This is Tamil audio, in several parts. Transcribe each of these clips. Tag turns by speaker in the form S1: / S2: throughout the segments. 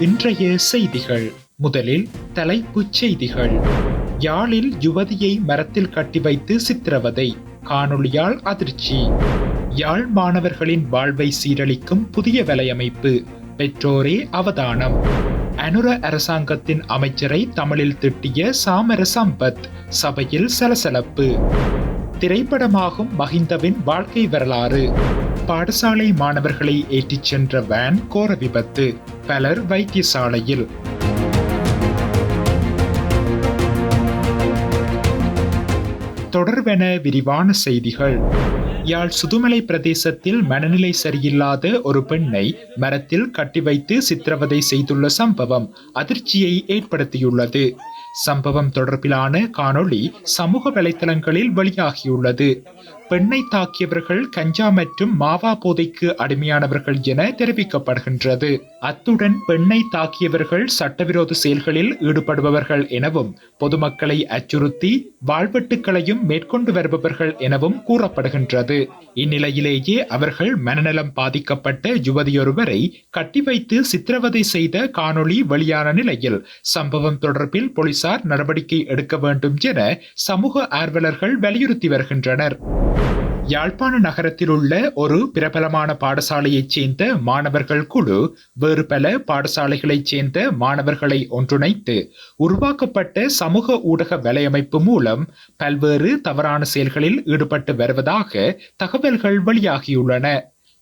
S1: இன்றைய செய்திகள். முதலில் தலைப்புச் செய்திகள். யாழில் யுவதியை மரத்தில் கட்டி வைத்து சித்திரவதை, காணொளியால் அதிர்ச்சி. யாழ் மாணவர்களின் வாழ்வை சீரழிக்கும் புதிய வலையமைப்பு, பெற்றோரே அவதானம். அனுர அரசாங்கத்தின் அமைச்சரை தமிழில் திட்டிய சாமர சம்பத், சபையில் சலசலப்பு. திரைப்படமாகும் மஹிந்தவின் வாழ்க்கை வரலாறு. பாடசாலை மாணவர்களை ஏற்றிச் சென்ற வேன் கோர விபத்து, பலர் வைத்தியசாலையில். தொடர்வென விரிவான செய்திகள். யாழ் சுதுமலை பிரதேசத்தில் மனநிலை சரியில்லாத ஒரு பெண்ணை மரத்தில் கட்டி வைத்து சித்திரவதை செய்துள்ள சம்பவம் அதிர்ச்சியை ஏற்படுத்தியுள்ளது. சம்பவம் தொடர்பிலான காணொளி சமூக வலைதளங்களில் வெளியாகியுள்ளது. பெண்ணை தாக்கியவர்கள் கஞ்சா மற்றும் மாவா போதைக்கு அடிமையானவர்கள் என தெரிவிக்கப்படுகின்றது. அத்துடன் பெண்ணை தாக்கியவர்கள் சட்டவிரோத செயல்களில் ஈடுபடுபவர்கள் எனவும் பொதுமக்களை அச்சுறுத்தி வாழ்வெட்டுக்களையும் மேற்கொண்டு வருபவர்கள் எனவும் கூறப்படுகின்றது. இந்நிலையிலேயே அவர்கள் மனநலம் பாதிக்கப்பட்ட யுவதியொருவரை கட்டி வைத்து சித்திரவதை செய்த காணொளி வெளியான நிலையில் சம்பவம் தொடர்பில் போலீசார் நடவடிக்கை எடுக்க வேண்டும் என சமூக ஆர்வலர்கள் வலியுறுத்தி வருகின்றனர். யாழ்ப்பாண நகரத்தில் உள்ள ஒரு பிரபலமான பாடசாலையைச் சேர்ந்த மாணவர்கள் குழு வேறு பல பாடசாலைகளைச் சேர்ந்த மாணவர்களை ஒன்றிணைத்து உருவாக்கப்பட்ட சமூக ஊடக வலையமைப்பு மூலம் பல்வேறு தவறான செயல்களில் ஈடுபட்டு வருவதாக தகவல்கள் வெளியாகியுள்ளன.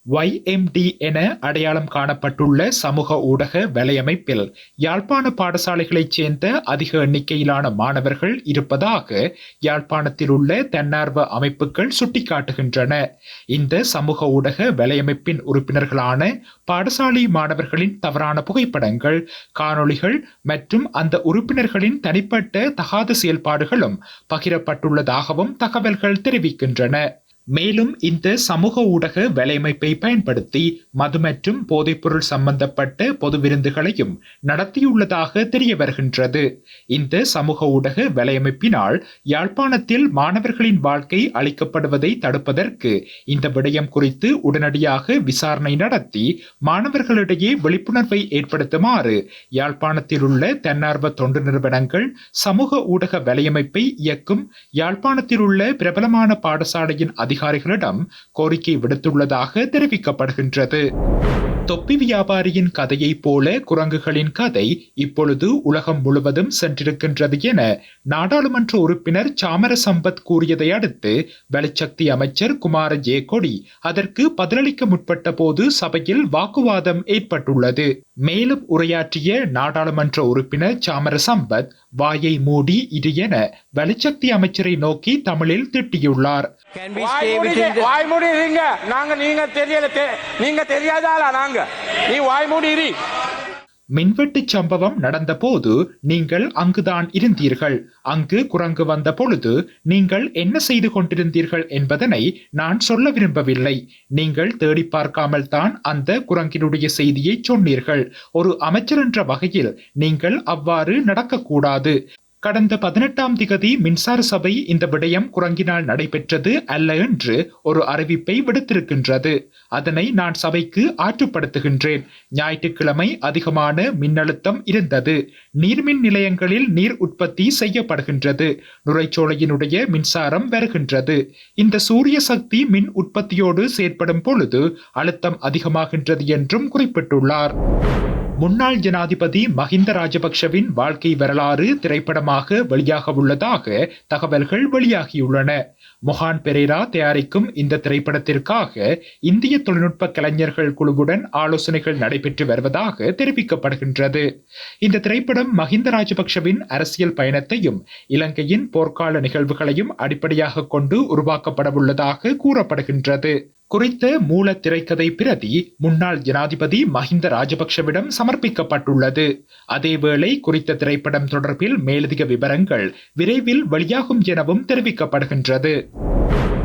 S1: YMD என அடையாளம் காணப்பட்டுள்ள சமூக ஊடக வலையமைப்பில் யாழ்ப்பாண பாடசாலைகளைச் சேர்ந்த அதிக எண்ணிக்கையிலான மாணவர்கள் இருப்பதாக யாழ்ப்பாணத்தில் உள்ள தன்னார்வ அமைப்புகள் சுட்டிக்காட்டுகின்றன. இந்த சமூக ஊடக வலையமைப்பின் உறுப்பினர்களான பாடசாலை மாணவர்களின் தவறான புகைப்படங்கள், காணொளிகள் மற்றும் அந்த உறுப்பினர்களின் தனிப்பட்ட தகாத செயல்பாடுகளும் பகிரப்பட்டுள்ளதாகவும் தகவல்கள் தெரிவிக்கின்றன. மேலும் இந்த சமூக ஊடக வலையமைப்பை பயன்படுத்தி மது மற்றும் போதைப்பொருள் சம்பந்தப்பட்ட பொது விருந்துகளையும் நடத்தியுள்ளதாக தெரிய வருகின்றது. இந்த சமூக ஊடக வலையமைப்பினால் யாழ்ப்பாணத்தில் மாணவர்களின் வாழ்க்கை அளிக்கப்படுவதை தடுப்பதற்கு இந்த விடயம் குறித்து உடனடியாக விசாரணை நடத்தி மாணவர்களிடையே விழிப்புணர்வை ஏற்படுத்துமாறு யாழ்ப்பாணத்தில் உள்ள தன்னார்வ தொண்டு நிறுவனங்கள் சமூக ஊடக வலையமைப்பை இயக்கும் யாழ்ப்பாணத்தில் உள்ள பிரபலமான பாடசாலையின் அதிகாரிகளிடம் கோரிக்கை விடுத்துள்ளதாக தெரிவிக்கப்படுகின்றது. தொப்பி வியாபாரியின் கதையை போல குரங்குகளின் கதை இப்பொழுது உலகம் முழுவதும் சென்றிருக்கின்றது என நாடாளுமன்ற உறுப்பினர் சாமர சம்பத் கூறியதை அடுத்து வெளிச்சக்தி அமைச்சர் குமார ஜெயக்கொடி அதற்கு பதிலளிக்க முற்பட்ட போது சபையில் வாக்குவாதம் ஏற்பட்டுள்ளது. மேலும் உரையாற்றிய நாடாளுமன்ற உறுப்பினர் சாமர சம்பத் வாயை மூடி இரு என வெளிச்சக்தி அமைச்சரை நோக்கி தமிழில் திட்டியுள்ளார். மின்வெட்டு சம்பவம் நடந்த போது நீங்கள் அங்குதான் இருந்தீர்கள். அங்கு குரங்கு வந்த பொழுது நீங்கள் என்ன செய்து கொண்டிருந்தீர்கள் என்பதனை நான் சொல்ல விரும்பவில்லை. நீங்கள் தேடி பார்க்காமல் தான் அந்த குரங்கினுடைய செய்தியை சொன்னீர்கள். ஒரு அமைச்சர் என்ற வகையில் நீங்கள் அவ்வாறு நடக்கக்கூடாது. கடந்த 18ஆம் திகதி மின்சார சபை இந்த விடயம் குரங்கினால் நடைபெற்றது அல்ல என்று ஒரு அறிவிப்பை விடுத்திருக்கின்றது. அதனை நான் சபைக்கு ஆற்றுப்படுத்துகின்றேன். ஞாயிற்றுக்கிழமை அதிகமான மின்னழுத்தம் இருந்தது. நீர்மின் நிலையங்களில் நீர் உற்பத்தி செய்யப்படுகின்றது. நுரைச்சோலையினுடைய மின்சாரம் வருகின்றது. இந்த சூரிய சக்தி மின் உற்பத்தியோடு செயற்படும் பொழுது அழுத்தம் அதிகமாகின்றது என்றும் குறிப்பிட்டுள்ளார். முன்னாள் ஜனாதிபதி மஹிந்த ராஜபக்ஷவின் வாழ்க்கை வரலாறு திரைப்படமாக வெளியாக உள்ளதாக தகவல்கள் வெளியாகியுள்ளன. மொஹான் பெரேரா தயாரிக்கும் இந்த திரைப்படத்திற்காக இந்திய தொழில்நுட்ப கலைஞர்கள் குழுவுடன் ஆலோசனைகள் நடைபெற்று வருவதாக தெரிவிக்கப்படுகின்றது. இந்த திரைப்படம் மஹிந்த ராஜபக்ஷவின் அரசியல் பயணத்தையும் இலங்கையின் போர்க்கால நிகழ்வுகளையும் அடிப்படையாக கொண்டு உருவாக்கப்படவுள்ளதாக கூறப்படுகின்றது. குறித்த மூல திரைக்கதை பிரதி முன்னாள் ஜனாதிபதி மஹிந்த ராஜபக்ஷவிடம் சமர்ப்பிக்கப்பட்டுள்ளது. அதேவேளை குறித்த திரைப்படம் தொடர்பில் மேலதிக விவரங்கள் விரைவில் வெளியாகும் எனவும் தெரிவிக்கப்படுகின்றது.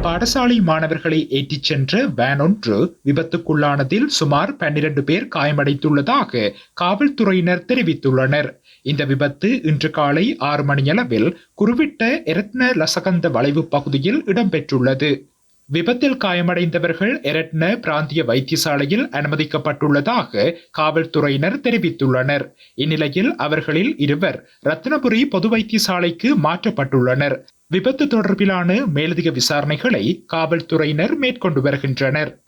S1: பாடசாலை மாணவர்களை ஏற்றிச் சென்ற வேன் ஒன்று விபத்துக்குள்ளானதில் சுமார் 12 பேர் காயமடைந்துள்ளதாக காவல்துறையினர் தெரிவித்துள்ளனர். இந்த விபத்து இன்று காலை 6 மணியளவில் குருவிட்ட எரத்ன லசகந்த வளைவு பகுதியில் இடம்பெற்றுள்ளது. விபத்தில் காயமடைந்தவர்கள் எரட்ன பிராந்திய வைத்தியசாலையில் அனுமதிக்கப்பட்டுள்ளதாக காவல்துறையினர் தெரிவித்துள்ளனர். இந்நிலையில் அவர்களில் இருவர் ரத்தினபுரி பொது வைத்தியசாலைக்கு மாற்றப்பட்டுள்ளனர். விபத்து தொடர்பிலான மேலதிக விசாரணைகளை காவல்துறையினர் மேற்கொண்டு வருகின்றனர்.